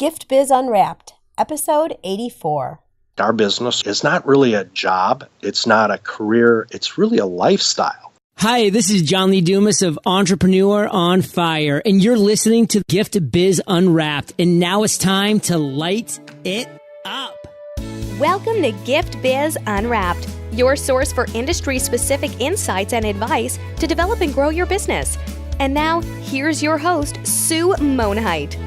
Gift Biz Unwrapped, episode 84. Our business is not really a job. It's not a career. It's really a lifestyle. Hi, this is John Lee Dumas of Entrepreneur on Fire, and you're listening to Gift Biz Unwrapped. And now it's time to light it up. Welcome to Gift Biz Unwrapped, your source for industry-specific insights and advice to develop and grow your business. And now, here's your host, Sue Monheit.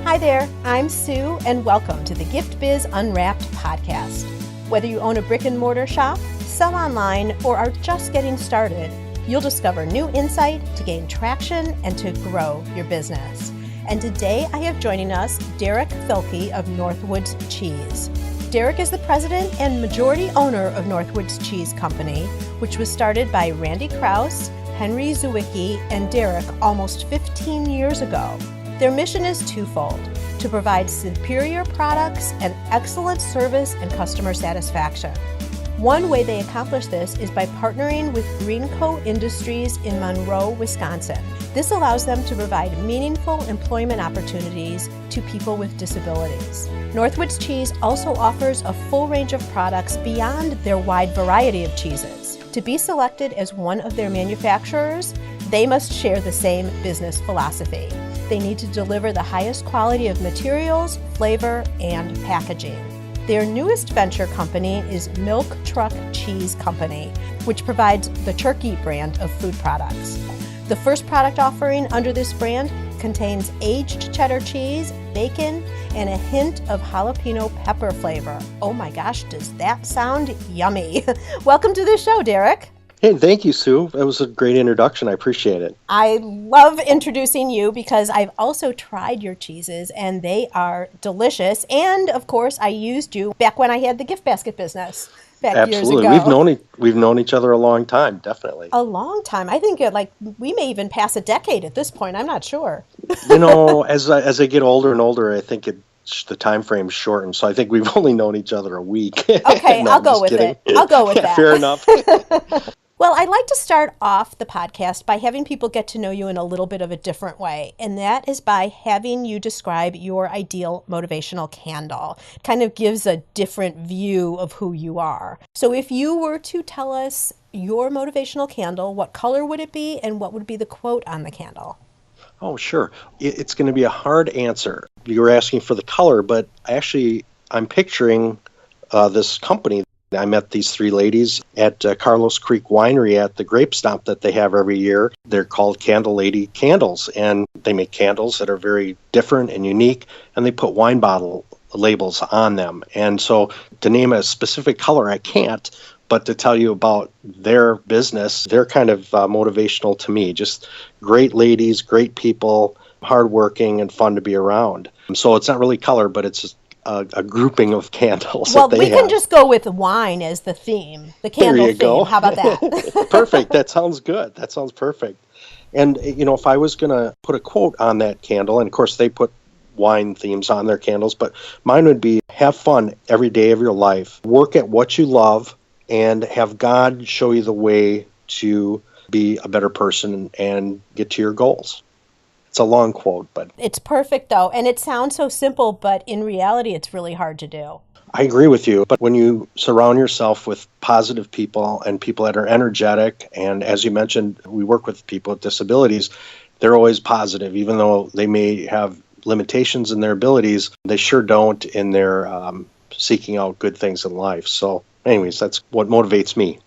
Hi there, I'm Sue, and welcome to the Gift Biz Unwrapped podcast. Whether you own a brick and mortar shop, sell online, or are just getting started, you'll discover new insight to gain traction and to grow your business. And today I have joining us Derek Thielke of Northwoods Cheese. Derek is the president and majority owner of Northwoods Cheese Company, which was started by Randy Krause, Henry Zwicky, and Derek almost 15 years ago. Their mission is twofold: to provide superior products and excellent service and customer satisfaction. One way they accomplish this is by partnering with Greenco Industries in Monroe, Wisconsin. This allows them to provide meaningful employment opportunities to people with disabilities. Northwoods Cheese also offers a full range of products beyond their wide variety of cheeses. To be selected as one of their manufacturers, they must share the same business philosophy. They need to deliver the highest quality of materials, flavor, and packaging. Their newest venture company is Milk Truck Cheese Company, which provides the Cherky brand of food products. The first product offering under this brand contains aged cheddar cheese, bacon, and a hint of jalapeno pepper flavor. Oh my gosh, does that sound yummy? Welcome to the show, Derek. Hey, thank you, Sue. That was a great introduction. I appreciate it. I love introducing you because I've also tried your cheeses and they are delicious. And of course, I used you back when I had the gift basket business back Absolutely. years ago. We've known each other a long time, definitely. A long time. I think we may even pass a decade at this point. I'm not sure. As I get older and older, I think the time frame shortened. So I think we've only known each other a week. Okay, No, I'll go with it. I'll go with that. Fair enough. Well, I'd like to start off the podcast by having people get to know you in a little bit of a different way, and that is by having you describe your ideal motivational candle. It kind of gives a different view of who you are. So if you were to tell us your motivational candle, what color would it be, and what would be the quote on the candle? Oh, sure. It's going to be a hard answer. You were asking for the color, but I'm picturing this company. I met these three ladies at Carlos Creek Winery at the grape stomp that they have every year. They're called Candle Lady Candles, and they make candles that are very different and unique, and they put wine bottle labels on them. And so to name a specific color, I can't, but to tell you about their business, they're kind of motivational to me. Just great ladies, great people, hardworking, and fun to be around. So it's not really color, but it's a grouping of candles. Well, we can just go with wine as the theme, the candle theme. Go. How about that? Perfect. That sounds good. That sounds perfect. And, if I was going to put a quote on that candle, and of course they put wine themes on their candles, but mine would be: have fun every day of your life, work at what you love, and have God show you the way to be a better person and get to your goals. It's a long quote, but It's perfect, though, and it sounds so simple, but in reality, it's really hard to do. I agree with you. But when you surround yourself with positive people and people that are energetic, and as you mentioned, we work with people with disabilities, they're always positive, even though they may have limitations in their abilities. They sure don't in their seeking out good things in life. So anyways, that's what motivates me.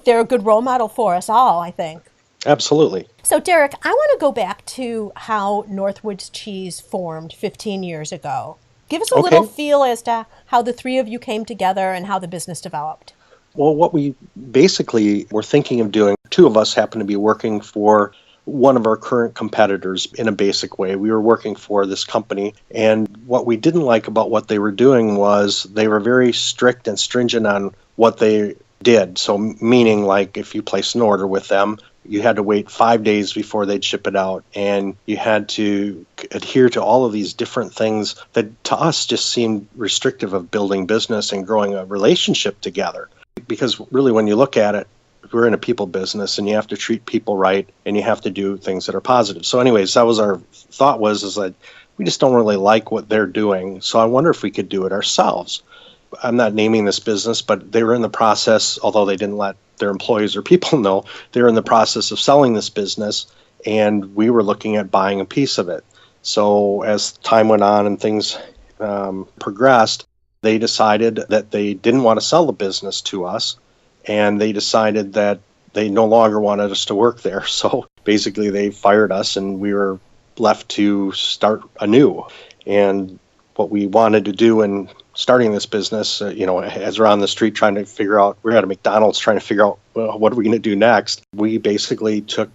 They're a good role model for us all, I think. Absolutely. So, Derek, I want to go back to how Northwoods Cheese formed 15 years ago. Give us a little feel as to how the three of you came together and how the business developed. Well, what we basically were thinking of doing, two of us happen to be working for one of our current competitors in a basic way. We were working for this company, and what we didn't like about what they were doing was they were very strict and stringent on what they did. So meaning, like, if you placed an order with them, you had to wait 5 days before they'd ship it out, and you had to adhere to all of these different things that to us just seemed restrictive of building business and growing a relationship together. Because really, when you look at it, we're in a people business, and you have to treat people right, and you have to do things that are positive. So anyways, that was our thought is that we just don't really like what they're doing. So I wonder if we could do it ourselves. I'm not naming this business, but they were in the process, although they didn't let their employees or people know, they were in the process of selling this business, and we were looking at buying a piece of it. So as time went on and things progressed, they decided that they didn't want to sell the business to us, and they decided that they no longer wanted us to work there. So basically they fired us, and we were left to start anew. And what we wanted to do in starting this business, as we're on the street trying to figure out, we're at a McDonald's trying to figure out, well, what are we going to do next? We basically took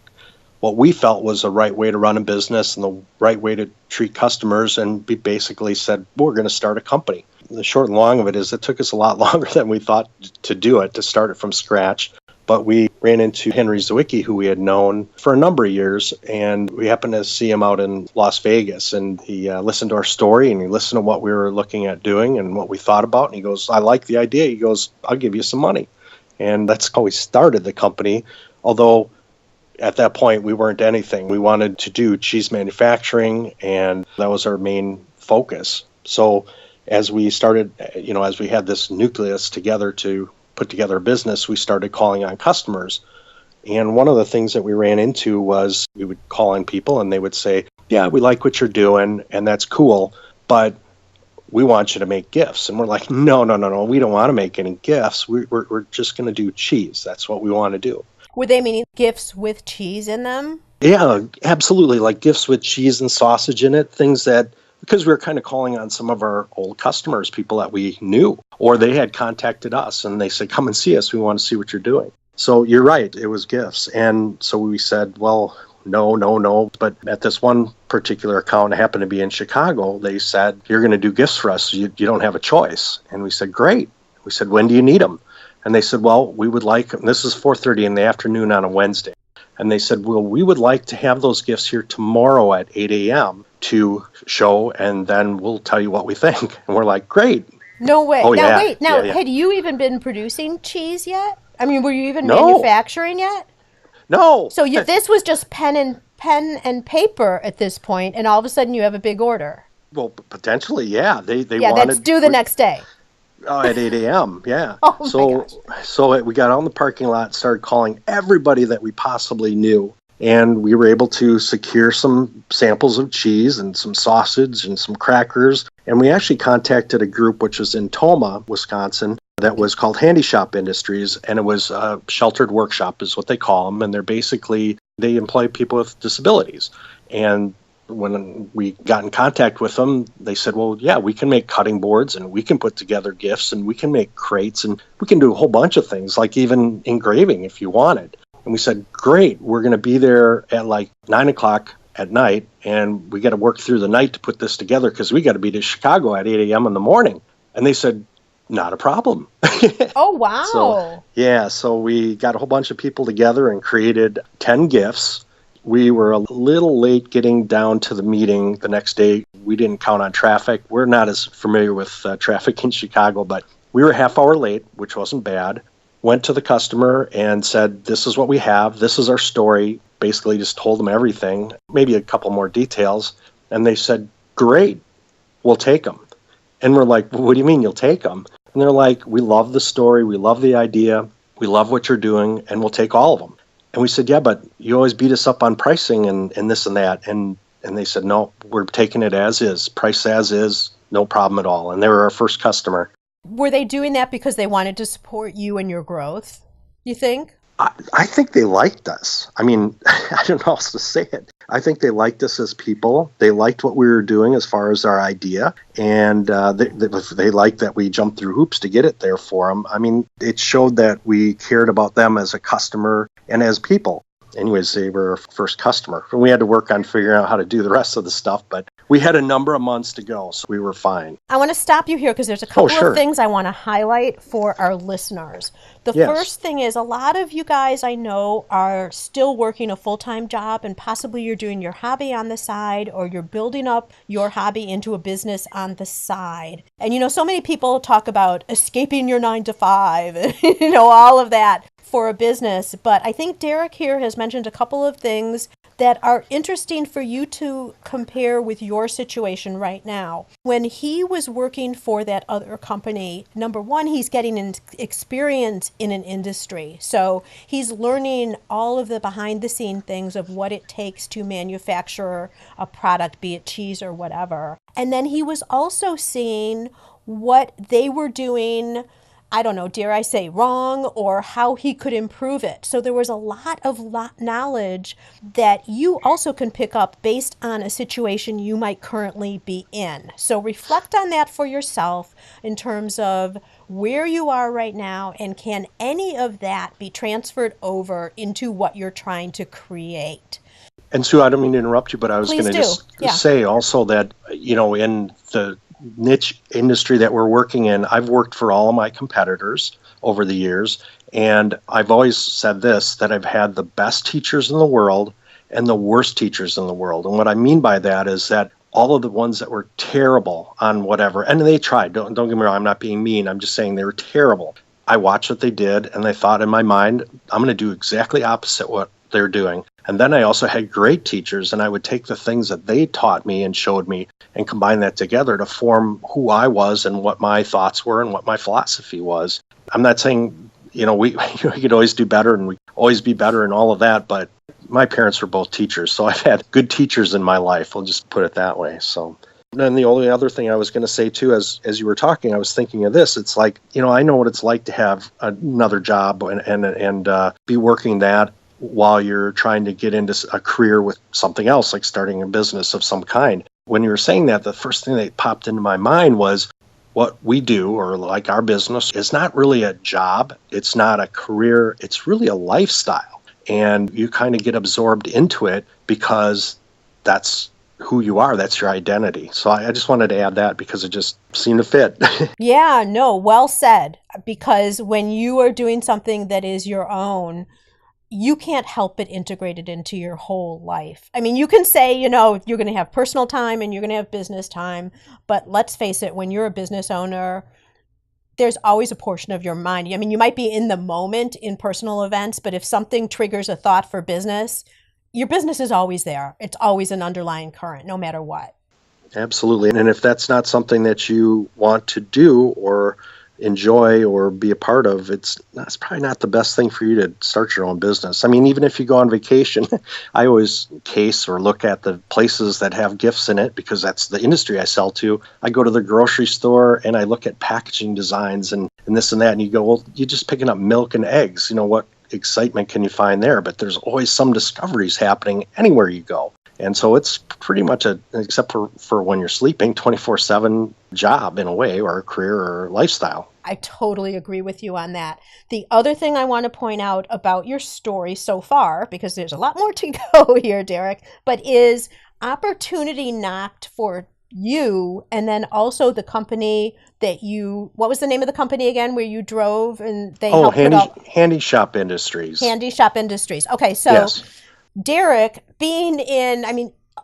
what we felt was the right way to run a business and the right way to treat customers, and we basically said, we're going to start a company. The short and long of it is it took us a lot longer than we thought to do it, to start it from scratch. But we ran into Henry Zwicky, who we had known for a number of years, and we happened to see him out in Las Vegas, and he listened to our story, and he listened to what we were looking at doing and what we thought about, and he goes, I like the idea. He goes, I'll give you some money. And that's how we started the company, although at that point we weren't anything. We wanted to do cheese manufacturing, and that was our main focus. So as we started, as we had this nucleus together to put together a business, we started calling on customers. And one of the things that we ran into was we would call on people and they would say, yeah, we like what you're doing and that's cool, but we want you to make gifts. And we're like, no, we don't want to make any gifts. We're just going to do cheese. That's what we want to do. Were they meaning gifts with cheese in them? Yeah, absolutely. Like gifts with cheese and sausage in it, things that, because we were kind of calling on some of our old customers, people that we knew, or they had contacted us and they said, come and see us. We want to see what you're doing. So you're right. It was gifts. And so we said, well, no. But at this one particular account, it happened to be in Chicago, they said, you're going to do gifts for us. You don't have a choice. And we said, great. We said, when do you need them? And they said, well, we would like, and this is 4:30 in the afternoon on a Wednesday. And they said, well, we would like to have those gifts here tomorrow at 8 a.m. to show, and then we'll tell you what we think. And we're like, great. No way. Oh, now, yeah. wait. Now, Yeah. had you even been producing cheese yet? I mean, were you even No. manufacturing yet? No. So this was just pen and paper at this point, and all of a sudden you have a big order. Well, potentially, yeah. They Yeah, wanted, that's due the next day. at 8 a.m., yeah. Oh, my gosh. So we got on the parking lot, started calling everybody that we possibly knew, and we were able to secure some samples of cheese and some sausage and some crackers. And we actually contacted a group which was in Toma, Wisconsin, that was called Handy Shop Industries, and it was a sheltered workshop is what they call them, and they employ people with disabilities. And when we got in contact with them, they said, well, yeah, we can make cutting boards and we can put together gifts and we can make crates and we can do a whole bunch of things, like even engraving if you wanted. And we said, great, we're going to be there at like 9 o'clock at night, and we got to work through the night to put this together because we got to be to Chicago at 8 a.m. in the morning. And they said, not a problem. Oh, wow. So we got a whole bunch of people together and created 10 gifts. We were a little late getting down to the meeting the next day. We didn't count on traffic. We're not as familiar with traffic in Chicago, but we were a half hour late, which wasn't bad. Went to the customer and said, this is what we have. This is our story. Basically just told them everything, maybe a couple more details. And they said, great, we'll take them. And we're like, what do you mean you'll take them? And they're like, we love the story. We love the idea. We love what you're doing, and we'll take all of them. And we said, yeah, but you always beat us up on pricing and this and that. And they said, no, we're taking it as is. Price as is, no problem at all. And they were our first customer. Were they doing that because they wanted to support you and your growth, you think? I think they liked us. I mean, I don't know how else to say it. I think they liked us as people. They liked what we were doing as far as our idea. And they liked that we jumped through hoops to get it there for them. I mean, it showed that we cared about them as a customer and as people. Anyways, they were our first customer. And we had to work on figuring out how to do the rest of the stuff, but we had a number of months to go, so we were fine. I want to stop you here because there's a couple of things I want to highlight for our listeners. The first thing is a lot of you guys I know are still working a full-time job, and possibly you're doing your hobby on the side, or you're building up your hobby into a business on the side. And so many people talk about escaping your 9 to 5 and all of that for a business. But I think Derek here has mentioned a couple of things that are interesting for you to compare with your situation right now. When he was working for that other company, number one, he's getting an experience in an industry. So he's learning all of the behind the scene things of what it takes to manufacture a product, be it cheese or whatever. And then he was also seeing what they were doing, I don't know, dare I say wrong, or how he could improve it. So there was a lot of knowledge that you also can pick up based on a situation you might currently be in. So reflect on that for yourself in terms of where you are right now, and can any of that be transferred over into what you're trying to create. And Sue, I don't mean to interrupt you, but I was going to just say also that, in the niche industry that we're working in, I've worked for all of my competitors over the years, and I've always said this, that I've had the best teachers in the world and the worst teachers in the world. And what I mean by that is that all of the ones that were terrible on whatever, and they tried, don't get me wrong, I'm not being mean, I'm just saying they were terrible. I watched what they did, and I thought in my mind, I'm going to do exactly opposite what they're doing. And then I also had great teachers, and I would take the things that they taught me and showed me and combine that together to form who I was and what my thoughts were and what my philosophy was. I'm not saying, we could always do better and we always be better and all of that, but my parents were both teachers, so I've had good teachers in my life. I'll just put it that way. So, and the only other thing I was going to say too, as you were talking, I was thinking of this. It's like, I know what it's like to have another job and be working that while you're trying to get into a career with something else, like starting a business of some kind. When you were saying that, the first thing that popped into my mind was what we do, or like our business, is not really a job. It's not a career. It's really a lifestyle. And you kind of get absorbed into it because that's who you are. That's your identity. So I just wanted to add that because it just seemed to fit. Yeah, no, well said. Because when you are doing something that is your own, you can't help but integrate it into your whole life. I mean, you can say, you're going to have personal time and you're going to have business time, but let's face it, when you're a business owner, there's always a portion of your mind. I mean, you might be in the moment in personal events, but if something triggers a thought for business, your business is always there. It's always an underlying current, no matter what. Absolutely. And if that's not something that you want to do or enjoy or be a part of, that's probably not the best thing for you to start your own business. I mean, even if you go on vacation, I always case or look at the places that have gifts in it because that's the industry I sell to. I go to the grocery store and I look at packaging designs and this and that, and you go, well, you're just picking up milk and eggs. What excitement can you find there? But there's always some discoveries happening anywhere you go. And so it's pretty much except for when you're sleeping, 24/7 job in a way, or a career or lifestyle. I totally agree with you on that. The other thing I want to point out about your story so far, because there's a lot more to go here, Derek, but is opportunity knocked for you, and then also the company that what was the name of the company again, where you drove and they helped Handy Shop Industries. Handy Shop Industries. Okay, so yes. Derek, being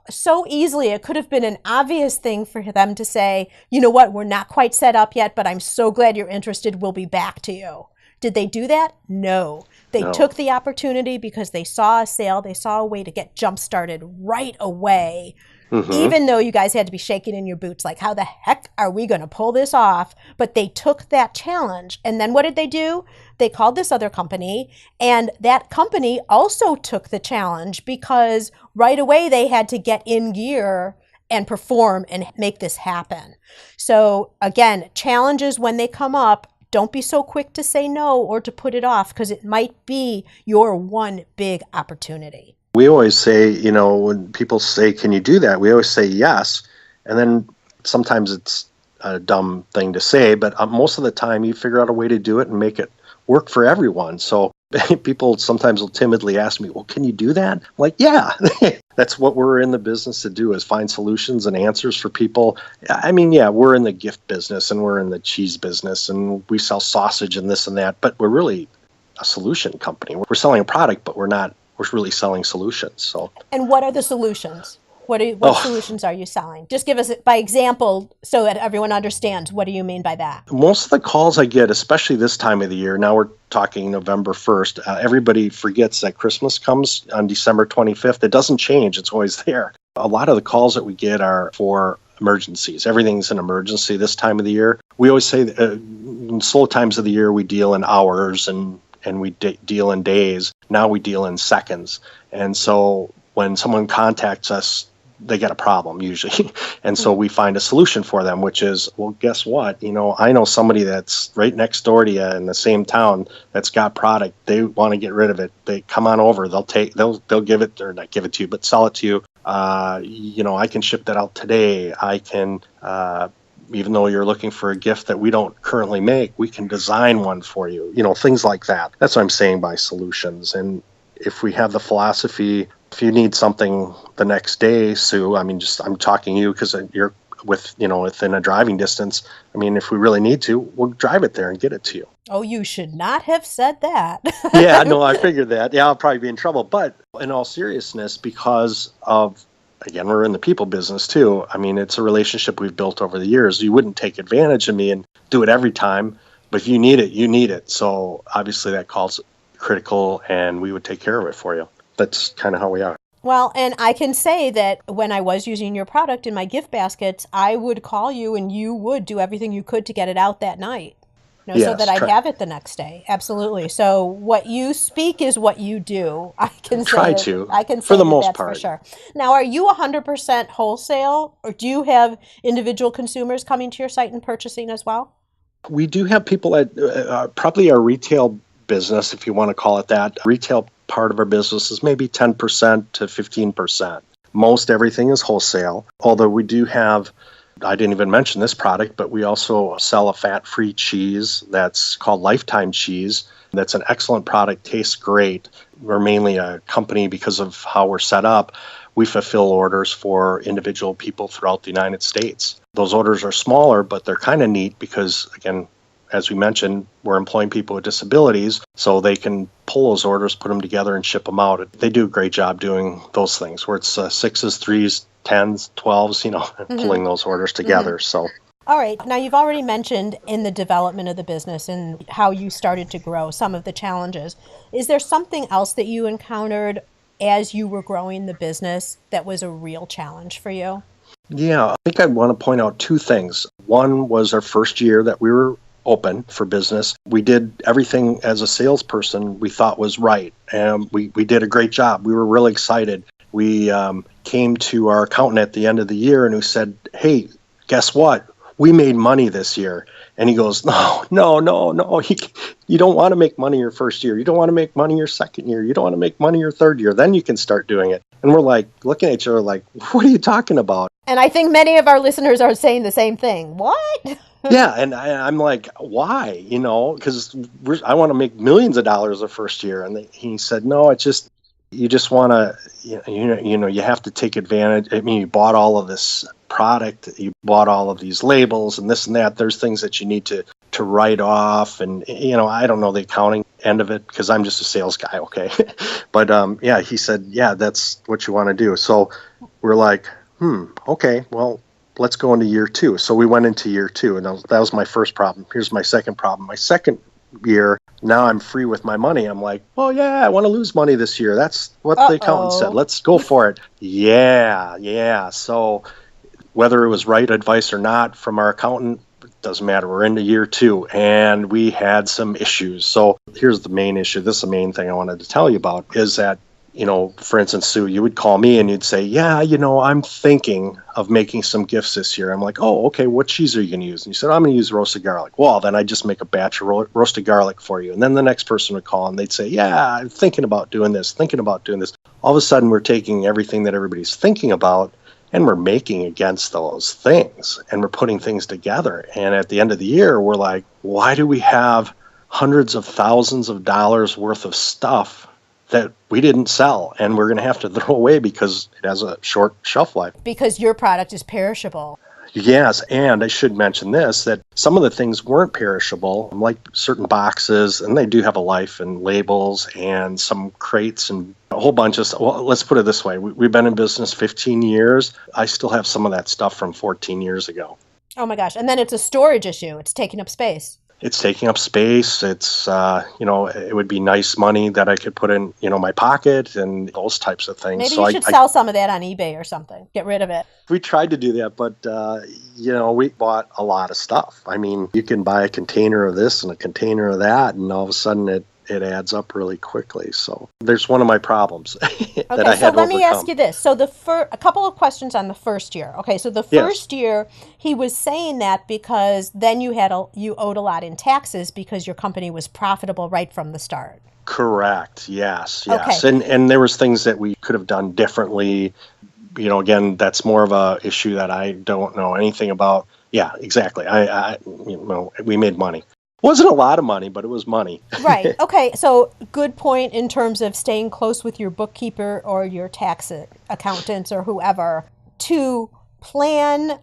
so easily, it could have been an obvious thing for them to say, you know what, we're not quite set up yet, but I'm so glad you're interested. We'll be back to you. Did they do that? No. They took the opportunity because they saw a sale. They saw a way to get jump started right away. Mm-hmm. Even though you guys had to be shaking in your boots, like, how the heck are we going to pull this off? But they took that challenge. And then what did they do? They called this other company, and that company also took the challenge because right away they had to get in gear and perform and make this happen. So again, challenges, when they come up, don't be so quick to say no or to put it off, because it might be your one big opportunity. We always say, when people say, can you do that? We always say yes. And then sometimes it's a dumb thing to say, but most of the time you figure out a way to do it and make it work for everyone. So people sometimes will timidly ask me, well, can you do that? I'm like, yeah, that's what we're in the business to do, is find solutions and answers for people. I mean, yeah, we're in the gift business and we're in the cheese business and we sell sausage and this and that, but we're really a solution company. We're selling a product, but we're really selling solutions. So. And what are the solutions? What solutions are you selling? Just give us by example so that everyone understands. What do you mean by that? Most of the calls I get, especially this time of the year, now we're talking November 1st, everybody forgets that Christmas comes on December 25th. It doesn't change. It's always there. A lot of the calls that we get are for emergencies. Everything's an emergency this time of the year. We always say in slow times of the year, we deal in hours and we deal in days. Now we deal in seconds. And so when someone contacts us, they get a problem usually. And so we find a solution for them, which is, well, guess what? I know somebody that's right next door to you in the same town that's got product. They want to get rid of it. They come on over. They'll give it, or not give it to you, but sell it to you. I can ship that out today. I can, even though you're looking for a gift that we don't currently make, we can design one for you. Things like that. That's what I'm saying by solutions. And if we have the philosophy, if you need something the next day, Sue, I'm talking to you because you're within a driving distance. If we really need to, we'll drive it there and get it to you. Oh, you should not have said that. Yeah, no, I figured that. Yeah, I'll probably be in trouble. But in all seriousness, because of, again, we're in the people business too. It's a relationship we've built over the years. You wouldn't take advantage of me and do it every time, but if you need it, you need it. So obviously that call's critical, and we would take care of it for you. That's kind of how we are. Well, and I can say that when I was using your product in my gift baskets, I would call you and you would do everything you could to get it out that night, Yes, so that I'd have it the next day. Absolutely. So what you speak is what you do. I can try say to. I can say for the that most that's part. For sure. Now, are you 100% wholesale, or do you have individual consumers coming to your site and purchasing as well? We do have people at probably our retail business, if you want to call it that. Retail part of our business is maybe 10% to 15%. Most everything is wholesale, although we do have, I didn't even mention this product, but we also sell a fat-free cheese that's called Lifetime Cheese. That's an excellent product, tastes great. We're mainly a company because of how we're set up. We fulfill orders for individual people throughout the United States. Those orders are smaller, but they're kind of neat because, again, as we mentioned, we're employing people with disabilities, so they can pull those orders, put them together, and ship them out. They do a great job doing those things, where it's 6s, 3s, 10s, 12s, pulling those orders together. So, all right. Now, you've already mentioned in the development of the business and how you started to grow, some of the challenges. Is there something else that you encountered as you were growing the business that was a real challenge for you? Yeah, I think I want to point out two things. One was our first year that we were open for business. We did everything as a salesperson we thought was right, and we did a great job. We were really excited. We came to our accountant at the end of the year and who said, "Hey, guess what? We made money this year." And he goes, No. You don't want to make money your first year. You don't want to make money your second year. You don't want to make money your third year. Then you can start doing it. And we're like looking at each other like, what are you talking about? And I think many of our listeners are saying the same thing. What? Yeah, and I'm like, why? Because I want to make millions of dollars the first year. And he said, no, it's just, you just want to, you have to take advantage. You bought all of this product, you bought all of these labels and this and that. There's things that you need to write off. And, I don't know the accounting end of it because I'm just a sales guy, okay? But, he said, yeah, that's what you want to do. So we're like, okay, well, let's go into year two. So we went into year two, and that was my first problem. Here's my second problem. My second year, now I'm free with my money. I'm like, oh, yeah, I want to lose money this year. That's what the accountant said. Let's go for it. Yeah. So whether it was right advice or not from our accountant, it doesn't matter. We're into year two, and we had some issues. So here's the main issue. This is the main thing I wanted to tell you about is that, for instance, Sue, you would call me and you'd say, yeah, I'm thinking of making some gifts this year. I'm like, oh, okay, what cheese are you going to use? And you said, I'm going to use roasted garlic. Well, then I just make a batch of roasted garlic for you. And then the next person would call and they'd say, yeah, I'm thinking about doing this. All of a sudden, we're taking everything that everybody's thinking about and we're making against those things and we're putting things together. And at the end of the year, we're like, why do we have hundreds of thousands of dollars worth of stuff that we didn't sell and we're going to have to throw away because it has a short shelf life. Because your product is perishable. Yes, and I should mention this, that some of the things weren't perishable, like certain boxes, and they do have a life, and labels and some crates and a whole bunch of stuff. Well, let's put it this way. We've been in business 15 years. I still have some of that stuff from 14 years ago. Oh my gosh. And then it's a storage issue. It's taking up space. It's taking up space. It's, it would be nice money that I could put in, my pocket and those types of things. Maybe you should sell some of that on eBay or something. Get rid of it. We tried to do that, but, we bought a lot of stuff. I mean, you can buy a container of this and a container of that, and all of a sudden it adds up really quickly. So there's one of my problems that I had to overcome. So let me ask you this. So a couple of questions on the first year. Okay, so the first year, he was saying that because then you owed a lot in taxes because your company was profitable right from the start. Correct. Yes. Okay. And there was things that we could have done differently. Again, that's more of a issue that I don't know anything about. Yeah, exactly. We made money. It wasn't a lot of money, but it was money. Right. Okay. So good point in terms of staying close with your bookkeeper or your tax accountants or whoever to plan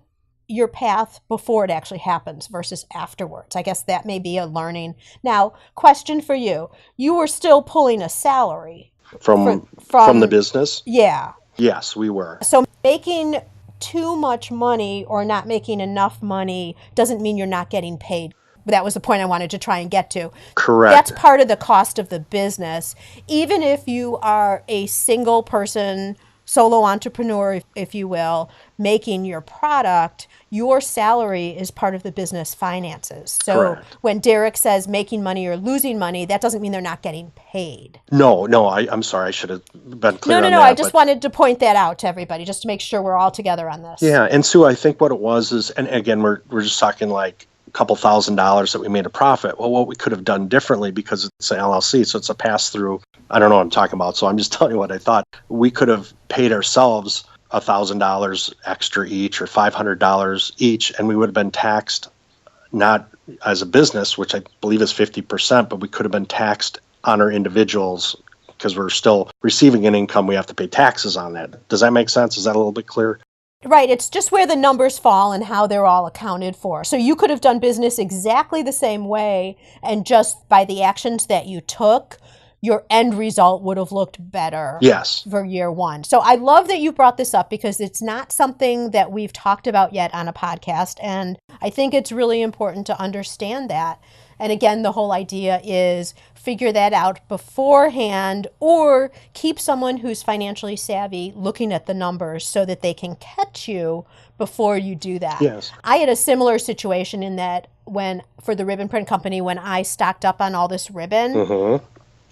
your path before it actually happens versus afterwards. I guess that may be a learning. Now, question for you. You were still pulling a salary. From the business? Yeah. Yes, we were. So making too much money or not making enough money doesn't mean you're not getting paid. That was the point I wanted to try and get to. Correct. That's part of the cost of the business. Even if you are a single person, solo entrepreneur, if you will, making your product, your salary is part of the business finances. So Correct. When Derek says making money or losing money, that doesn't mean they're not getting paid. No, I'm sorry. I should have been clear on that. No. I just wanted to point that out to everybody, just to make sure we're all together on this. Yeah, and Sue, I think what it was is, and again, we're just talking like a couple $1,000s that we made a profit. Well, what we could have done differently, because it's an LLC, so it's a pass-through. I don't know what I'm talking about, so I'm just telling you what I thought. We could have paid ourselves $1,000 extra each or $500 each, and we would have been taxed not as a business, which I believe is 50%, but we could have been taxed on our individuals because we're still receiving an income. We have to pay taxes on that. Does that make sense? Is that a little bit clear? Right. It's just where the numbers fall and how they're all accounted for. So you could have done business exactly the same way, and just by the actions that you took, your end result would have looked better. Yes. For year one. So I love that you brought this up because it's not something that we've talked about yet on a podcast. And I think it's really important to understand that. And again, the whole idea is figure that out beforehand, or keep someone who's financially savvy looking at the numbers so that they can catch you before you do that. Yes. I had a similar situation in that for the ribbon print company, when I stocked up on all this ribbon,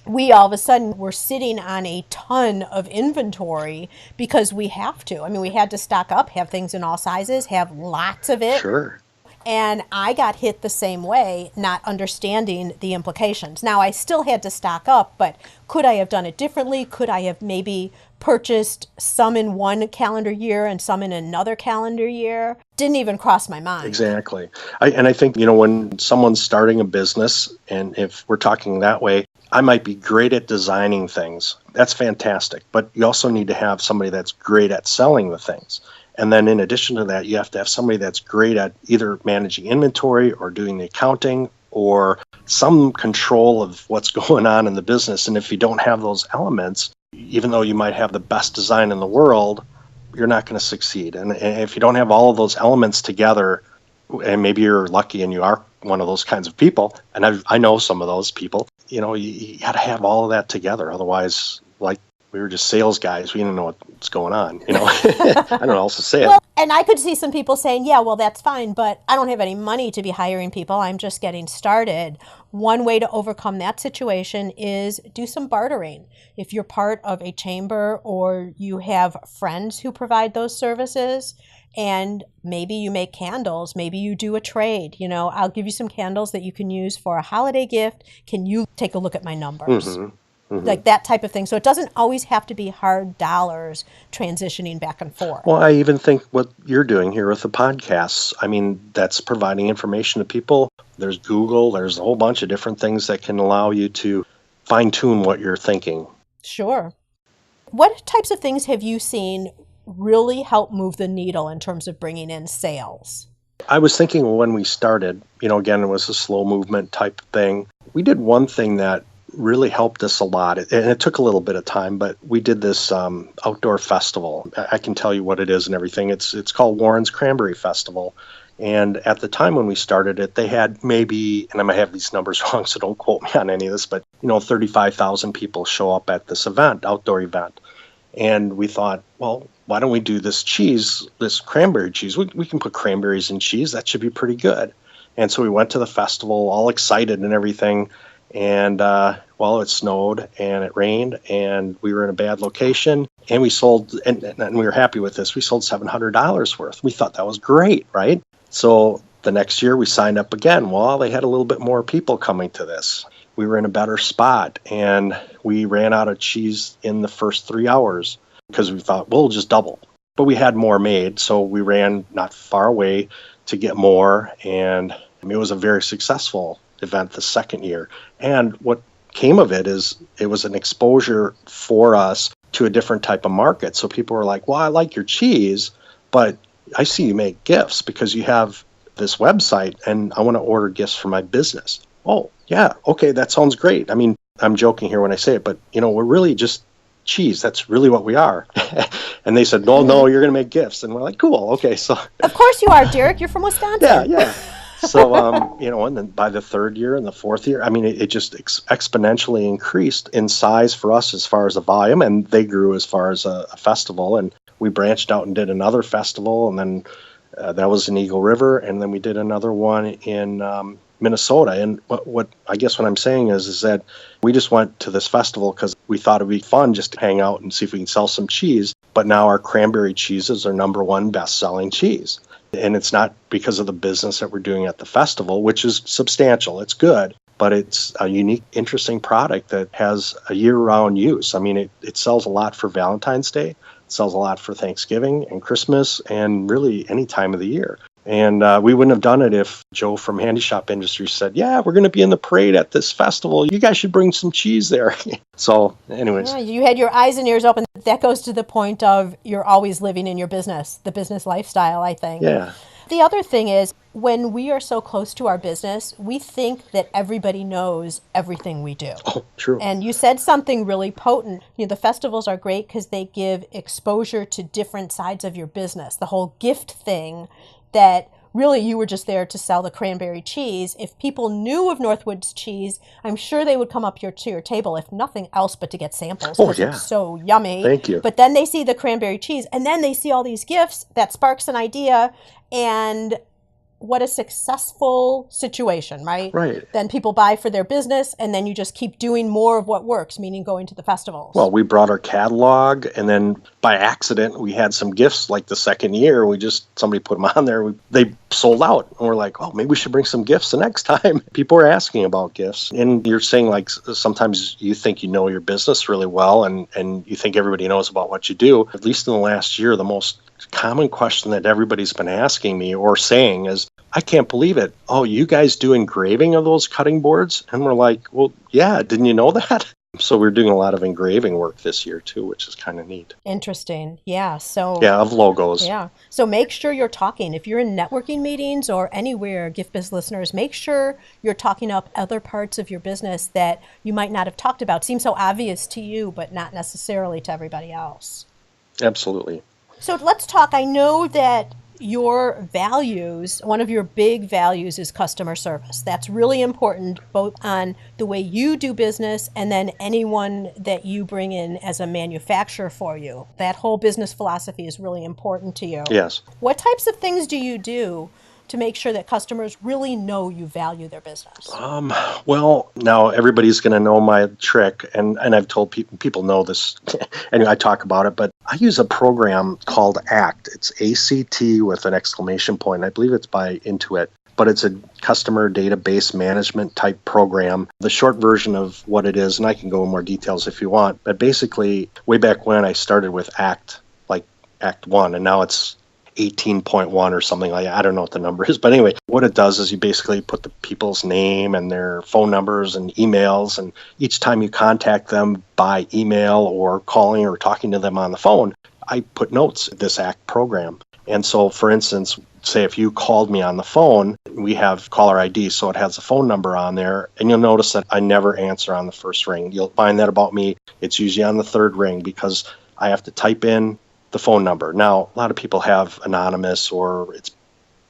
we all of a sudden were sitting on a ton of inventory because we have to. I mean, we had to stock up, have things in all sizes, have lots of it. Sure. And I got hit the same way, not understanding the implications. Now, I still had to stock up, but could I have done it differently? Could I have maybe purchased some in one calendar year and some in another calendar year? Didn't even cross my mind. Exactly. I think, when someone's starting a business, and if we're talking that way, I might be great at designing things. That's fantastic. But you also need to have somebody that's great at selling the things. And then in addition to that, you have to have somebody that's great at either managing inventory or doing the accounting or some control of what's going on in the business. And if you don't have those elements, even though you might have the best design in the world, you're not going to succeed. And if you don't have all of those elements together, and maybe you're lucky and you are one of those kinds of people, and I know some of those people, you got to have all of that together. Otherwise, like, we were just sales guys. We didn't know what's going on. I don't know how else to say it. Well, and I could see some people saying, yeah, well, that's fine, but I don't have any money to be hiring people. I'm just getting started. One way to overcome that situation is do some bartering. If you're part of a chamber or you have friends who provide those services, and maybe you make candles, maybe you do a trade. I'll give you some candles that you can use for a holiday gift. Can you take a look at my numbers? Mm-hmm. Like that type of thing. So it doesn't always have to be hard dollars transitioning back and forth. Well, I even think what you're doing here with the podcasts, that's providing information to people. There's Google, there's a whole bunch of different things that can allow you to fine-tune what you're thinking. Sure. What types of things have you seen really help move the needle in terms of bringing in sales? I was thinking when we started, again, it was a slow movement type thing. We did one thing that really helped us a lot, and it took a little bit of time, but we did this outdoor festival. I can tell you what it is and everything. It's called Warren's Cranberry Festival. And at the time when we started it, they had maybe, and I might have these numbers wrong, so don't quote me on any of this, but 35,000 people show up at this event, outdoor event. And we thought, well, why don't we do this cheese, this cranberry cheese? We can put cranberries in cheese. That should be pretty good. And so we went to the festival, all excited and everything. And, it snowed and it rained and we were in a bad location. And we sold, and we were happy with this, we sold $700 worth. We thought that was great, right? So the next year we signed up again. Well, they had a little bit more people coming to this. We were in a better spot, and we ran out of cheese in the first 3 hours because we thought, we'll just double. But we had more made, so we ran not far away to get more, and it was a very successful event the second year. And what came of it is it was an exposure for us to a different type of market. So people were like, well, I like your cheese, but I see you make gifts because you have this website, and I want to order gifts for my business. Oh, yeah, okay, that sounds great. I mean, I'm joking here when I say it, but, we're really just cheese. That's really what we are. And they said, no, you're going to make gifts. And we're like, cool, okay. So of course you are, Derek. You're from Wisconsin. Yeah. So, and then by the third year and the fourth year, I mean, it just exponentially increased in size for us as far as a volume, and they grew as far as a festival. And we branched out and did another festival, and then that was in Eagle River, and then we did another one in Minnesota. And what I guess what I'm saying is that we just went to this festival because we thought it'd be fun just to hang out and see if we can sell some cheese. But now our cranberry cheese is our number one best-selling cheese. And it's not because of the business that we're doing at the festival, which is substantial. It's good, but it's a unique, interesting product that has a year-round use. I mean, it sells a lot for Valentine's Day. It sells a lot for Thanksgiving and Christmas and really any time of the year. And we wouldn't have done it if Joe from Handy Shop Industries said, yeah, we're going to be in the parade at this festival. You guys should bring some cheese there. So anyways. Yeah, you had your eyes and ears open. That goes to the point of you're always living in your business, the business lifestyle, I think. Yeah. The other thing is when we are so close to our business, we think that everybody knows everything we do. Oh, true. And you said something really potent. The festivals are great because they give exposure to different sides of your business. The whole gift thing that really you were just there to sell the cranberry cheese. If people knew of Northwoods Cheese, I'm sure they would come up to your table, if nothing else but to get samples. Oh, yeah. It's so yummy. Thank you. But then they see the cranberry cheese, and then they see all these gifts. That sparks an idea, and what a successful situation, right? Right. Then people buy for their business, and then you just keep doing more of what works, meaning going to the festivals. Well, we brought our catalog, and then by accident, we had some gifts like the second year. Somebody put them on there. They sold out, and we're like, oh, maybe we should bring some gifts the next time. People are asking about gifts. And you're saying, like, sometimes you think you know your business really well, and you think everybody knows about what you do. At least in the last year, the most common question that everybody's been asking me or saying is, I can't believe it. Oh, you guys do engraving of those cutting boards? And we're like, well, yeah, didn't you know that? So we're doing a lot of engraving work this year, too, which is kind of neat. Interesting. Yeah. Of logos. Yeah. So make sure you're talking. If you're in networking meetings or anywhere, Gift Biz listeners, make sure you're talking up other parts of your business that you might not have talked about. Seems so obvious to you, but not necessarily to everybody else. Absolutely. So let's talk. I know that your values, one of your big values is customer service. That's really important, both on the way you do business and then anyone that you bring in as a manufacturer for you. That whole business philosophy is really important to you. Yes. What types of things do you do to make sure that customers really know you value their business? Well, now everybody's going to know my trick, and I've told people know this, and I talk about it, but I use a program called ACT. It's ACT with an exclamation point. I believe it's by Intuit, but it's a customer database management type program. The short version of what it is, and I can go in more details if you want, but basically, way back when I started with ACT, like Act 1, and now it's 18.1 or something like that. I don't know what the number is. But anyway, what it does is you basically put the people's name and their phone numbers and emails. And each time you contact them by email or calling or talking to them on the phone, I put notes in this ACT program. And so, for instance, say if you called me on the phone, we have caller ID, so it has a phone number on there, and you'll notice that I never answer on the first ring. You'll find that about me. It's usually on the third ring because I have to type in the phone number. Now, a lot of people have anonymous or it's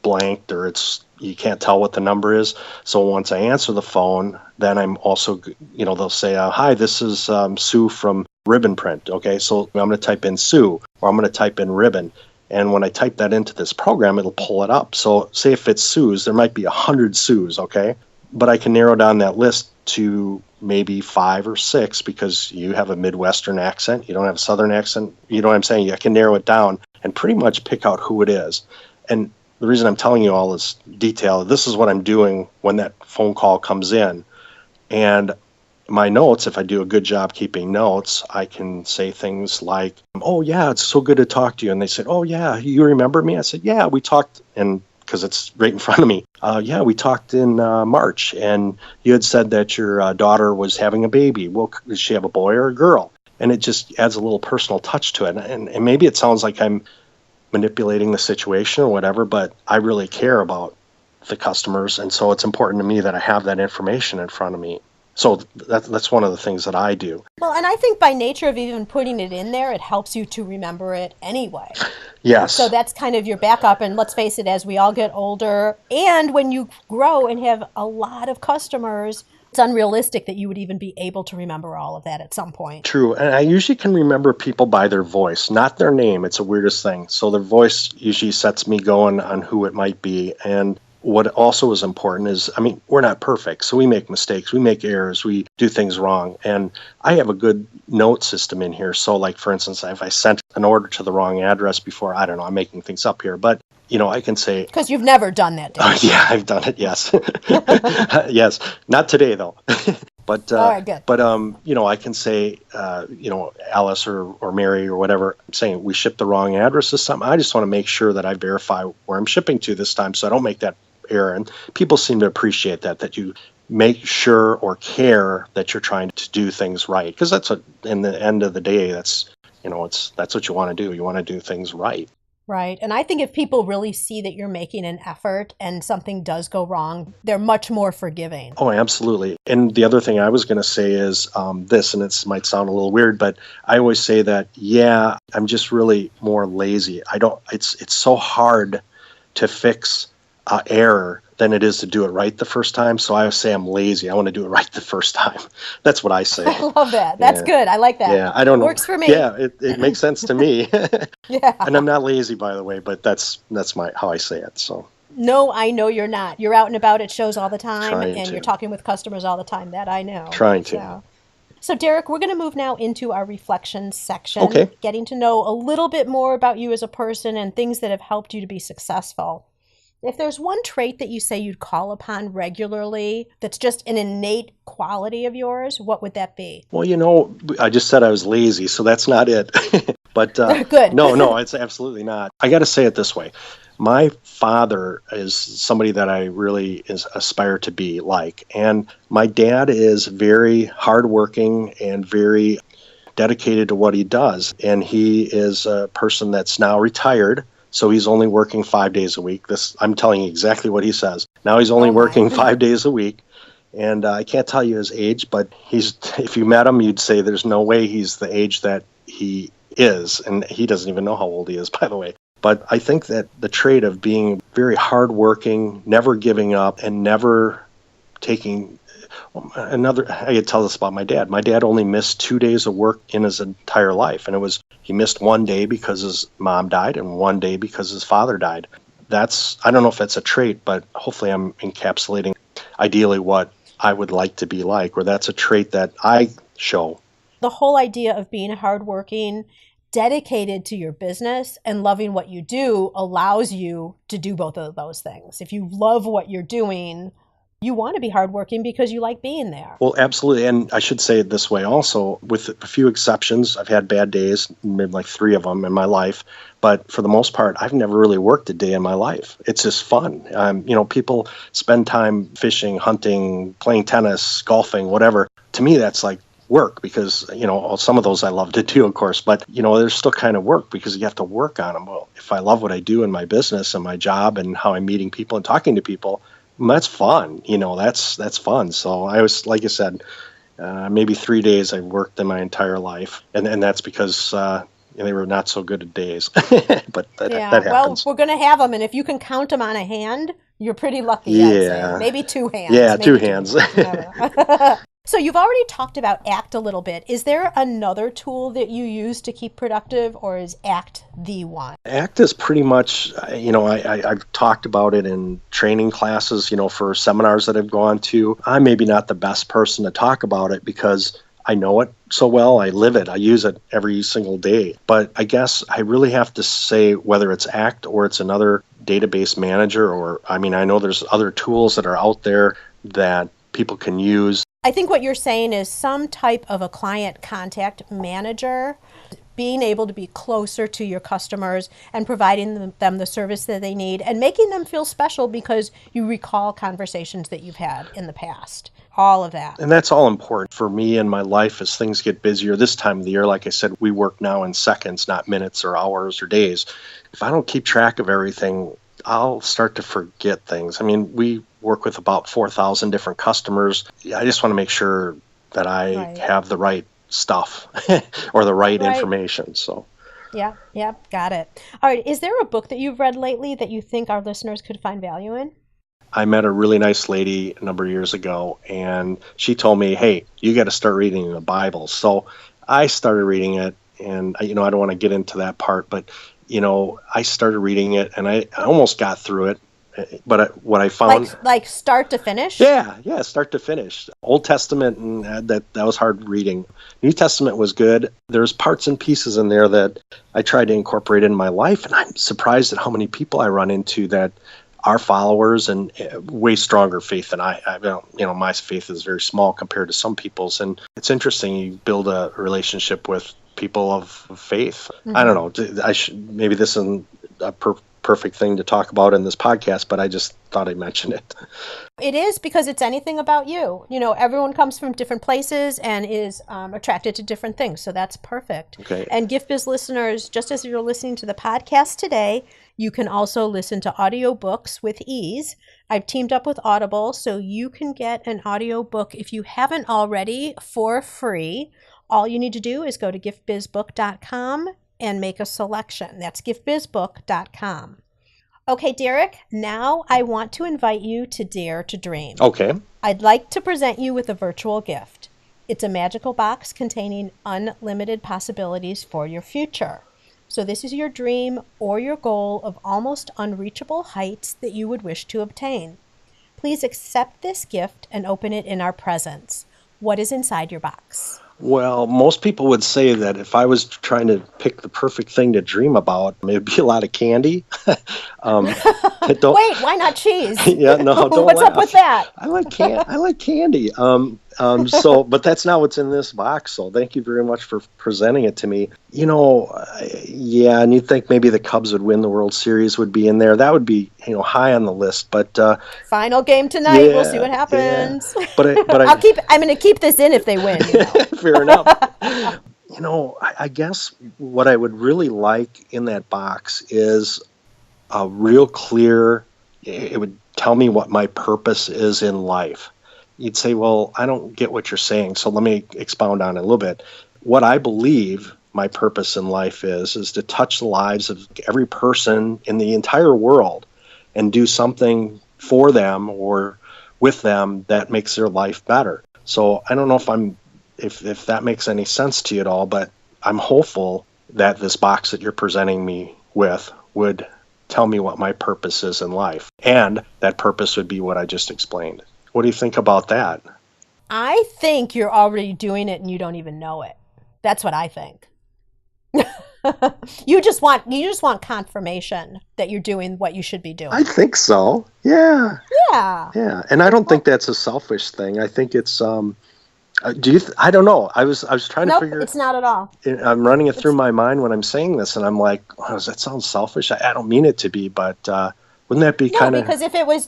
blanked or you can't tell what the number is. So once I answer the phone, then I'm also, they'll say, hi, this is Sue from Ribbon Print. Okay, so I'm going to type in Sue or I'm going to type in Ribbon. And when I type that into this program, it'll pull it up. So say if it's Sue's, there might be 100 Sue's, okay? But I can narrow down that list to maybe 5 or 6 because you have a Midwestern accent, you don't have a Southern accent. You know what I'm saying? I can narrow it down and pretty much pick out who it is. And the reason I'm telling you all this detail, this is what I'm doing when that phone call comes in. And my notes, if I do a good job keeping notes, I can say things like, oh, yeah, it's so good to talk to you. And they said, oh, yeah, you remember me? I said, yeah, we talked, and because it's right in front of me. Yeah, we talked in March, and you had said that your daughter was having a baby. Well, does she have a boy or a girl? And it just adds a little personal touch to it. And maybe it sounds like I'm manipulating the situation or whatever, but I really care about the customers. And so it's important to me that I have that information in front of me. So that's one of the things that I do. Well, and I think by nature of even putting it in there, it helps you to remember it anyway. Yes. So that's kind of your backup. And let's face it, as we all get older, and when you grow and have a lot of customers, it's unrealistic that you would even be able to remember all of that at some point. True. And I usually can remember people by their voice, not their name. It's the weirdest thing. So their voice usually sets me going on who it might be. And what also is important is, we're not perfect, so we make mistakes, we make errors, we do things wrong. And I have a good note system in here. So like, for instance, if I sent an order to the wrong address before, I don't know, I'm making things up here, but I can say... Because you've never done that, Dave. Yeah, I've done it, yes. Yes, not today, though. But, all right, good. But I can say, Alice or Mary or whatever, I'm saying we shipped the wrong address this time. I just want to make sure that I verify where I'm shipping to this time so I don't make that error. And people seem to appreciate that you make sure or care that you're trying to do things right. Because that's in the end of the day, that's what you want to do. You want to do things right. Right. And I think if people really see that you're making an effort and something does go wrong, they're much more forgiving. Oh, absolutely. And the other thing I was going to say is this, and it might sound a little weird, but I always say that, yeah, I'm just really more lazy. It's so hard to fix error than it is to do it right the first time. So I say I'm lazy. I want to do it right the first time. That's what I say. I love that. That's good. I like that. Yeah, I don't know. Works for me. Yeah, it makes sense to me. Yeah. And I'm not lazy, by the way, but that's how I say it. So. No, I know you're not. You're out and about at shows all the time, Trying and to. you're talking with customers all the time. That I know. Trying to. So Derek, we're going to move now into our reflection section, okay. Getting to know a little bit more about you as a person and things that have helped you to be successful. If there's one trait that you say you'd call upon regularly that's just an innate quality of yours, what would that be? Well, I just said I was lazy, so that's not it. But good. No, it's absolutely not. I got to say it this way. My father is somebody that I really aspire to be like. And my dad is very hardworking and very dedicated to what he does. And he is a person that's now retired. So he's only working 5 days a week. I'm telling you exactly what he says. Now he's only working 5 days a week. And I can't tell you his age, but if you met him, you'd say there's no way he's the age that he is. And he doesn't even know how old he is, by the way. But I think that the trait of being very hardworking, never giving up, and never taking I could tell this about my dad. My dad only missed 2 days of work in his entire life. And he missed 1 day because his mom died and 1 day because his father died. I don't know if that's a trait, but hopefully I'm encapsulating ideally what I would like to be like, or that's a trait that I show. The whole idea of being hardworking, dedicated to your business, and loving what you do allows you to do both of those things. If you love what you're doing, you want to be hardworking because you like being there. Well, absolutely. And I should say it this way also, with a few exceptions. I've had bad days, maybe like 3 of them in my life. But for the most part, I've never really worked a day in my life. It's just fun. People spend time fishing, hunting, playing tennis, golfing, whatever. To me, that's like work because, some of those I love to do, of course. But, there's still kind of work because you have to work on them. Well, if I love what I do in my business and my job and how I'm meeting people and talking to people, that's fun. That's fun. So I was, like I said, maybe 3 days I worked in my entire life. And that's because they were not so good at days. But that happens. Well, we're going to have them. And if you can count them on a hand, you're pretty lucky, Yeah. I'd say. Maybe 2 hands. Yeah, maybe 2 hands. So you've already talked about ACT a little bit. Is there another tool that you use to keep productive, or is ACT the one? ACT is pretty much, I've talked about it in training classes, for seminars that I've gone to. I'm maybe not the best person to talk about it because I know it so well. I live it. I use it every single day. But I guess I really have to say whether it's ACT or it's another database manager, I know there's other tools that are out there that people can use. I think what you're saying is some type of a client contact manager, being able to be closer to your customers and providing them the service that they need and making them feel special because you recall conversations that you've had in the past. All of that. And that's all important for me in my life as things get busier. This time of the year, like I said, we work now in seconds, not minutes or hours or days. If I don't keep track of everything, I'll start to forget things. We work with about 4,000 different customers. I just want to make sure that I have the right stuff or the right information. So, yeah, got it. All right. Is there a book that you've read lately that you think our listeners could find value in? I met a really nice lady a number of years ago, and she told me, hey, you got to start reading the Bible. So I started reading it, and I don't want to get into that part, but I started reading it, and I almost got through it. But what I found, like start to finish. Yeah, start to finish. Old Testament, and that was hard reading. New Testament was good. There's parts and pieces in there that I tried to incorporate in my life, and I'm surprised at how many people I run into that are followers and way stronger faith than I. My faith is very small compared to some people's, and it's interesting. You build a relationship with people of faith. Mm-hmm. I don't know. Maybe this isn't a perfect thing to talk about in this podcast, but I just thought I'd mention it. It is because it's anything about you. Everyone comes from different places and is attracted to different things. So that's perfect. Okay. And Gift Biz listeners, just as you're listening to the podcast today, you can also listen to audiobooks with ease. I've teamed up with Audible, so you can get an audiobook if you haven't already for free. All you need to do is go to giftbizbook.com and make a selection. That's giftbizbook.com. Okay, Derek, now I want to invite you to Dare to Dream. Okay. I'd like to present you with a virtual gift. It's a magical box containing unlimited possibilities for your future. So this is your dream or your goal of almost unreachable heights that you would wish to obtain. Please accept this gift and open it in our presence. What is inside your box? Well, most people would say that if I was trying to pick the perfect thing to dream about, it would be a lot of candy. Wait, why not cheese? Yeah, no, don't What's laugh. up with that? I like candy. But that's not what's in this box. So thank you very much for presenting it to me. And you'd think maybe the Cubs would win the World Series would be in there. That would be, high on the list. But final game tonight. We'll see what happens. Yeah. But I'm going to keep this in if they win. Fair enough. I guess what I would really like in that box is a real clear. It would tell me what my purpose is in life. You'd say, well, I don't get what you're saying, so let me expound on it a little bit. What I believe my purpose in life is to touch the lives of every person in the entire world and do something for them or with them that makes their life better. So I don't know if that makes any sense to you at all, but I'm hopeful that this box that you're presenting me with would tell me what my purpose is in life. And that purpose would be what I just explained. What do you think about that? I think you're already doing it and you don't even know it. That's what I think. You just want confirmation that you're doing what you should be doing. I think so. Yeah. Yeah. Yeah. And I don't think that's a selfish thing. I think it's I don't know. I was trying to figure. It's not at all. I'm running it through my mind when I'm saying this, and I'm like, oh, does that sound selfish? I don't mean it to be, but wouldn't that be kind of? No, because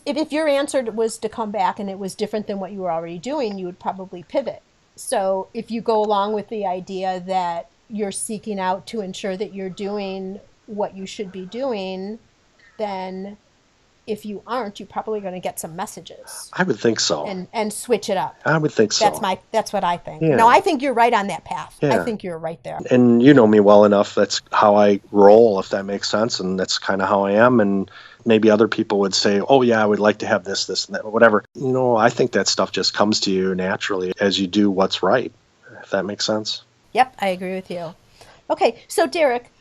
if your answer was to come back and it was different than what you were already doing, you would probably pivot. So if you go along with the idea that you're seeking out to ensure that you're doing what you should be doing, then if you aren't, you're probably going to get some messages. I would think so. And switch it up. I would think so. That's what I think. Yeah. No, I think you're right on that path. Yeah. I think you're right there. And you know me well enough. That's how I roll, if that makes sense. And that's kind of how I am. And maybe other people would say, oh, yeah, I would like to have this, and that, whatever. I think that stuff just comes to you naturally as you do what's right, if that makes sense. Yep, I agree with you. Okay, so Derek,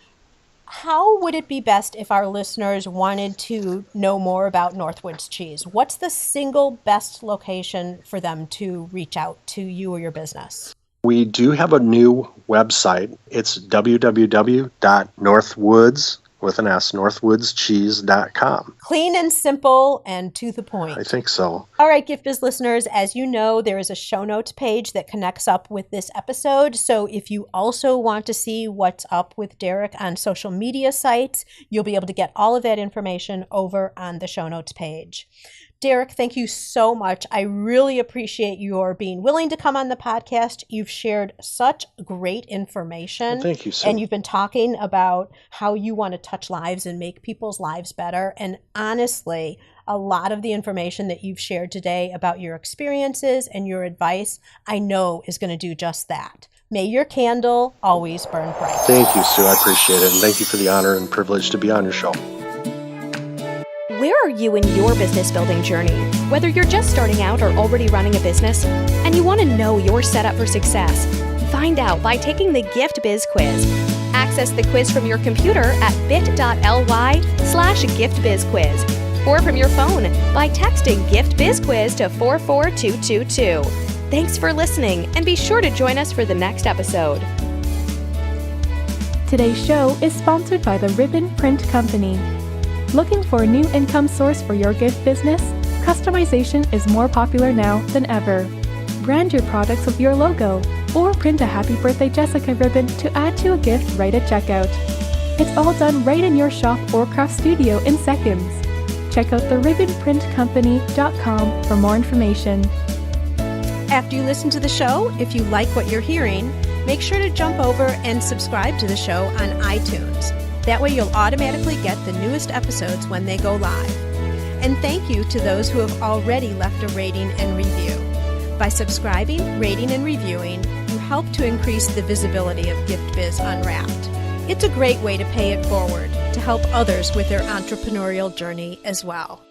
how would it be best if our listeners wanted to know more about Northwoods Cheese? What's the single best location for them to reach out to you or your business? We do have a new website. It's www.northwoods, with an S, northwoodscheese.com. Clean and simple and to the point. I think so. All right, Gift Biz listeners, as you know, there is a show notes page that connects up with this episode. So if you also want to see what's up with Derek on social media sites, you'll be able to get all of that information over on the show notes page. Derek, thank you so much. I really appreciate your being willing to come on the podcast. You've shared such great information. Well, thank you, Sue. And you've been talking about how you want to touch lives and make people's lives better. And honestly, a lot of the information that you've shared today about your experiences and your advice, I know is going to do just that. May your candle always burn bright. Thank you, Sue. I appreciate it. And thank you for the honor and privilege to be on your show. Where are you in your business building journey? Whether you're just starting out or already running a business and you want to know you're set up for success, find out by taking the Gift Biz quiz. Access the quiz from your computer at bit.ly/giftbizquiz or from your phone by texting Gift Biz Quiz to 44222. Thanks for listening and be sure to join us for the next episode. Today's show is sponsored by the Ribbon Print Company. Looking for a new income source for your gift business? Customization is more popular now than ever. Brand your products with your logo, or print a Happy Birthday Jessica ribbon to add to a gift right at checkout. It's all done right in your shop or craft studio in seconds. Check out theribbonprintcompany.com for more information. After you listen to the show, if you like what you're hearing, make sure to jump over and subscribe to the show on iTunes. That way you'll automatically get the newest episodes when they go live. And thank you to those who have already left a rating and review. By subscribing, rating, and reviewing, you help to increase the visibility of Gift Biz Unwrapped. It's a great way to pay it forward to help others with their entrepreneurial journey as well.